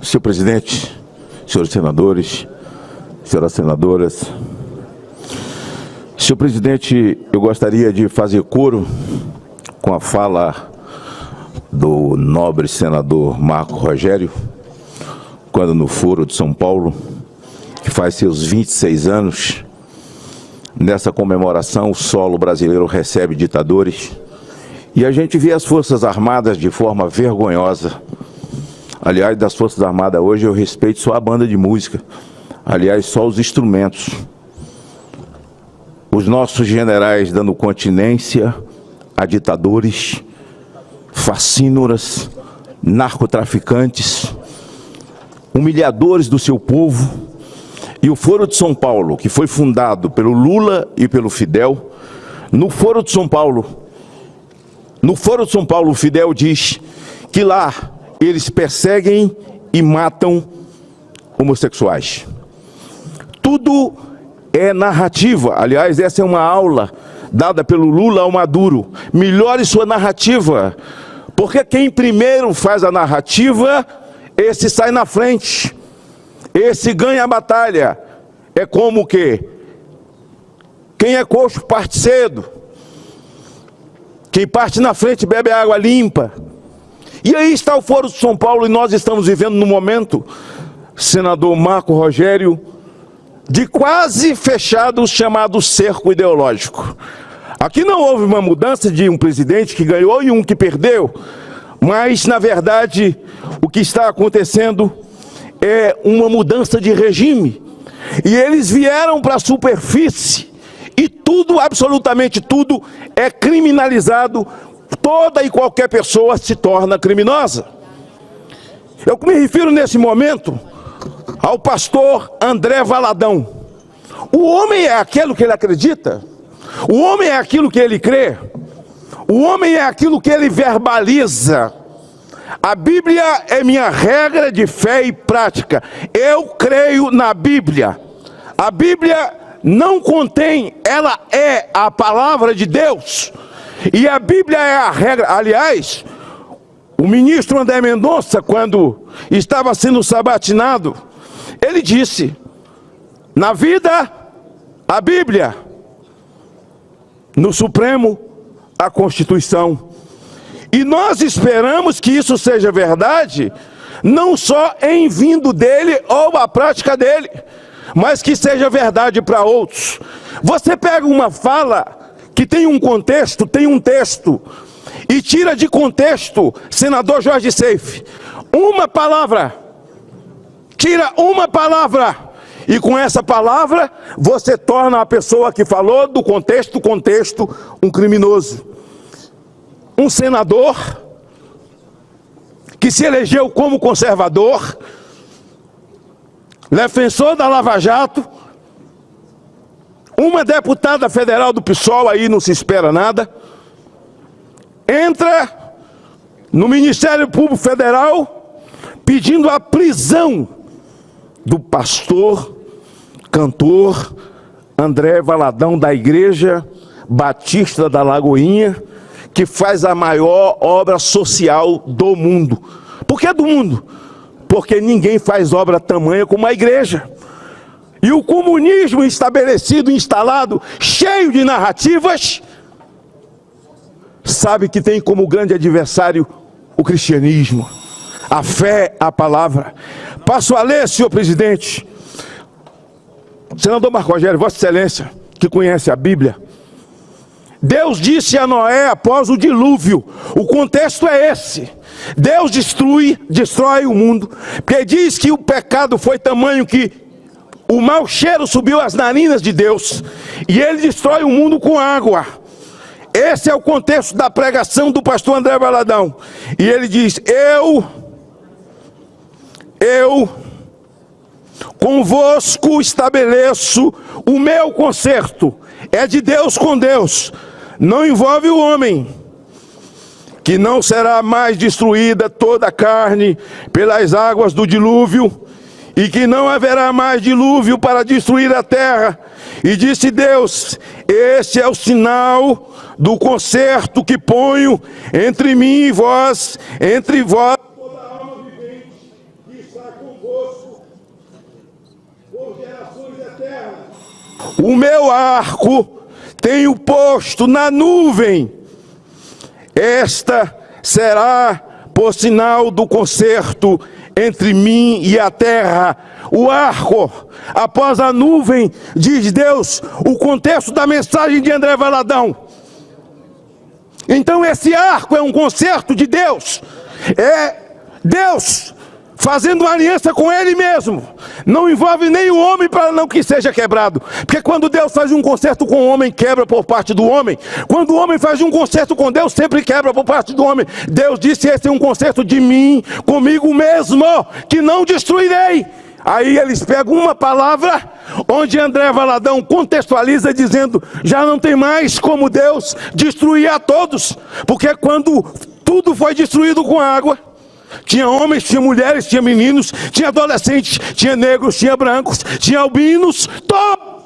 Senhor presidente, senhores senadores, senhoras senadoras. Senhor presidente, eu gostaria de fazer coro com a fala do nobre senador Marco Rogério, quando no Foro de São Paulo, que faz seus 26 anos, nessa comemoração o solo brasileiro recebe ditadores, e a gente vê as Forças Armadas de forma vergonhosa. Aliás, das Forças Armadas hoje eu respeito só a banda de música, aliás, só os instrumentos. Os nossos generais dando continência a ditadores, facínoras, narcotraficantes, humilhadores do seu povo. E o Foro de São Paulo, que foi fundado pelo Lula e pelo Fidel, no Foro de São Paulo, o Fidel diz que lá eles perseguem e matam homossexuais. Tudo é narrativa. Aliás, essa é uma aula dada pelo Lula ao Maduro. Melhore sua narrativa, porque quem primeiro faz a narrativa, esse sai na frente, esse ganha a batalha. É como que quem é coxo parte cedo, quem parte na frente bebe água limpa. E aí está o Foro de São Paulo, e nós estamos vivendo no momento, senador Marco Rogério, de quase fechado o chamado cerco ideológico. Aqui não houve uma mudança de um presidente que ganhou e um que perdeu, mas, na verdade, o que está acontecendo é uma mudança de regime. E eles vieram para a superfície, e tudo, absolutamente tudo, é criminalizado. Toda e qualquer pessoa se torna criminosa. Eu me refiro nesse momento ao pastor André Valadão. O homem é aquilo que ele acredita, o homem é aquilo que ele crê, o homem é aquilo que ele verbaliza. A Bíblia é minha regra de fé e prática. Eu creio na Bíblia. A Bíblia não contém, ela é a palavra de Deus. E a Bíblia é a regra. Aliás, o ministro André Mendonça, quando estava sendo sabatinado, ele disse: na vida, a Bíblia; no Supremo, a Constituição. E nós esperamos que isso seja verdade, não só em vindo dele ou a prática dele, mas que seja verdade para outros. Você pega uma fala que tem um contexto, tem um texto, e tira de contexto, senador Jorge Seife, uma palavra, tira uma palavra, e com essa palavra você torna a pessoa que falou do contexto, um criminoso. Um senador que se elegeu como conservador, defensor da Lava Jato, uma deputada federal do PSOL, aí não se espera nada, entra no Ministério Público Federal pedindo a prisão do pastor, cantor André Valadão, da Igreja Batista da Lagoinha, que faz a maior obra social do mundo. Por que do mundo? Porque ninguém faz obra tamanha como a igreja. E o comunismo estabelecido, instalado, cheio de narrativas, sabe que tem como grande adversário o cristianismo, a fé, a palavra. Passo a ler, senhor presidente. Senador Marco Rogério, Vossa Excelência, que conhece a Bíblia, Deus disse a Noé após o dilúvio, o contexto é esse: Deus destrói o mundo, porque diz que o pecado foi tamanho que o mau cheiro subiu às narinas de Deus, e ele destrói o mundo com água. Esse é o contexto da pregação do pastor André Valadão. E ele diz: eu convosco estabeleço o meu concerto. É de Deus com Deus, não envolve o homem. Que não será mais destruída toda a carne pelas águas do dilúvio, e que não haverá mais dilúvio para destruir a terra. E disse Deus: este é o sinal do concerto que ponho entre mim e vós, entre vós toda alma vivente. o meu arco tenho posto na nuvem. Esta será por sinal do concerto entre mim e a terra. O arco, após a nuvem, diz Deus, o contexto da mensagem de André Valadão. Então esse arco é um concerto de Deus. É Deus fazendo uma aliança com Ele mesmo. Não envolve nem o homem para não que seja quebrado. Porque quando Deus faz um concerto com o homem, quebra por parte do homem. Quando o homem faz um concerto com Deus, sempre quebra por parte do homem. Deus disse, esse é um concerto de mim, comigo mesmo, que não destruirei. Aí eles pegam uma palavra, onde André Valadão contextualiza dizendo, já não tem mais como Deus destruir a todos. Porque quando tudo foi destruído com água, tinha homens, tinha mulheres, tinha meninos, tinha adolescentes, tinha negros, tinha brancos, tinha albinos, todos.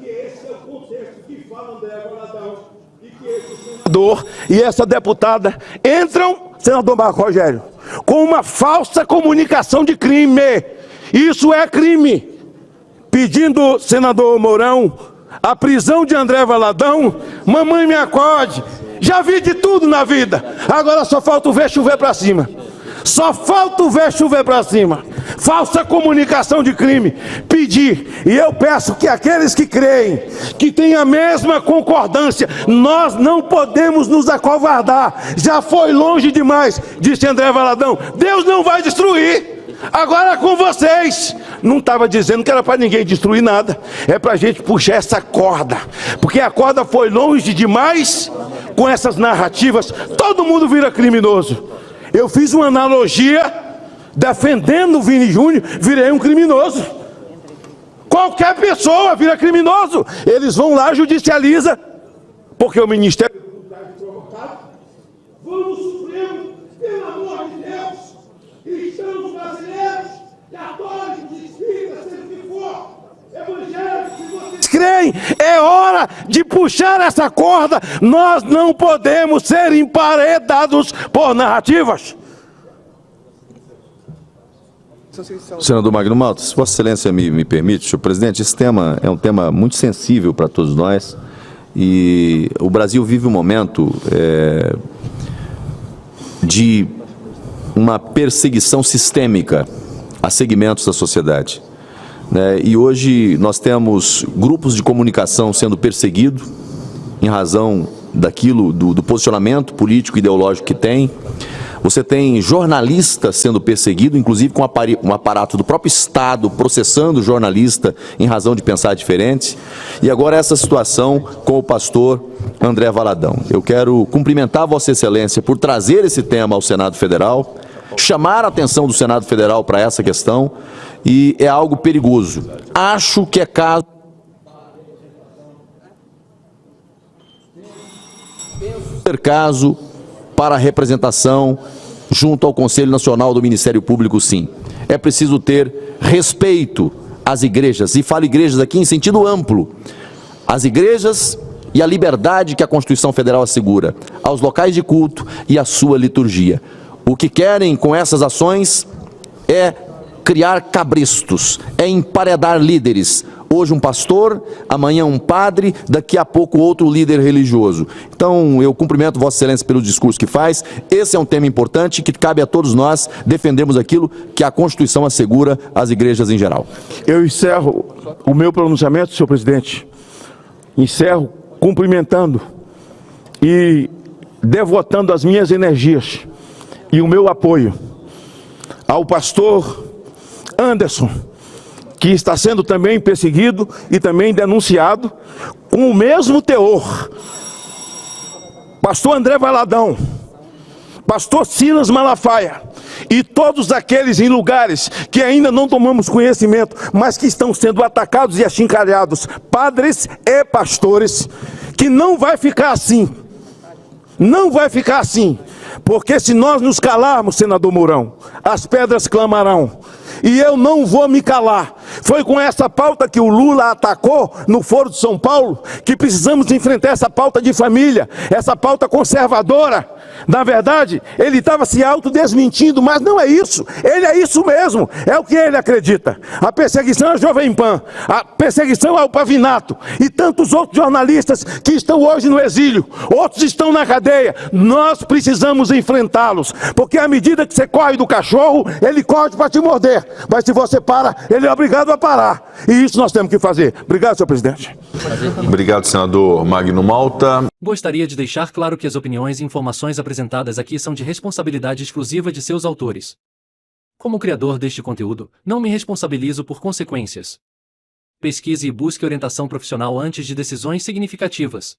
E esse é o contexto que fala André Valadão. E que esse senador e essa deputada entram, senador Marco Rogério, com uma falsa comunicação de crime. Isso é crime. Pedindo, senador Mourão, a prisão de André Valadão. Mamãe, me acorde. Já vi de tudo na vida. Agora só falta o ver chover para cima. Só falta o ver chover para cima. Falsa comunicação de crime. Pedir, e eu peço que aqueles que creem, que têm a mesma concordância, nós não podemos nos acovardar. Já foi longe demais, disse André Valadão. Deus não vai destruir. Agora com vocês. Não estava dizendo que era para ninguém destruir nada. É para a gente puxar essa corda. Porque a corda foi longe demais. Com essas narrativas, todo mundo vira criminoso. Eu fiz uma analogia, defendendo o Vini Júnior, virei um criminoso. Qualquer pessoa vira criminoso. Eles vão lá, judicializa, porque o Ministério vamos Supremo, pelo amor de Deus, cristãos brasileiros, católicos, espíritas, seja o que for, evangélicos, se vocês creem, é hora de puxar essa corda. Nós não podemos ser emparedados por narrativas. Senador Magno Malta, se Vossa Excelência me permite, senhor presidente, esse tema é um tema muito sensível para todos nós e o Brasil vive um momento de uma perseguição sistêmica a segmentos da sociedade. E hoje nós temos grupos de comunicação sendo perseguidos em razão daquilo, do posicionamento político e ideológico que tem. Você tem jornalista sendo perseguido, inclusive com um aparato do próprio Estado processando o jornalista em razão de pensar diferente. E agora essa situação com o pastor André Valadão. Eu quero cumprimentar Vossa Excelência por trazer esse tema ao Senado Federal, chamar a atenção do Senado Federal para essa questão, e é algo perigoso. Acho que é caso para a representação junto ao Conselho Nacional do Ministério Público, sim. É preciso ter respeito às igrejas, e falo igrejas aqui em sentido amplo, às igrejas e a liberdade que a Constituição Federal assegura, aos locais de culto e à sua liturgia. O que querem com essas ações é criar cabrestos, é emparedar líderes. Hoje um pastor, amanhã um padre, daqui a pouco outro líder religioso. Então eu cumprimento Vossa Excelência pelo discurso que faz. Esse é um tema importante que cabe a todos nós defendermos aquilo que a Constituição assegura às igrejas em geral. Eu encerro o meu pronunciamento, senhor presidente. Encerro cumprimentando e devotando as minhas energias e o meu apoio ao pastor Anderson, que está sendo também perseguido e também denunciado com o mesmo teor. Pastor André Valadão, pastor Silas Malafaia e todos aqueles em lugares que ainda não tomamos conhecimento, mas que estão sendo atacados e achincalhados, padres e pastores, que não vai ficar assim. Não vai ficar assim. Porque se nós nos calarmos, senador Mourão, as pedras clamarão. E eu não vou me calar. Foi com essa pauta que o Lula atacou no Foro de São Paulo que precisamos enfrentar essa pauta de família, essa pauta conservadora, Na verdade, ele estava se autodesmentindo, mas não é isso. Ele é isso mesmo, é o que ele acredita. A perseguição à Jovem Pan, a perseguição ao Pavinato e tantos outros jornalistas que estão hoje no exílio, outros estão na cadeia. Nós precisamos enfrentá-los, porque à medida que você corre do cachorro, ele corre para te morder. Mas se você para, ele é obrigado a parar. E isso nós temos que fazer. Obrigado, senhor presidente. Obrigado, senador Magno Malta. Gostaria de deixar claro que as opiniões e informações apresentadas aqui são de responsabilidade exclusiva de seus autores. Como criador deste conteúdo, não me responsabilizo por consequências. Pesquise e busque orientação profissional antes de decisões significativas.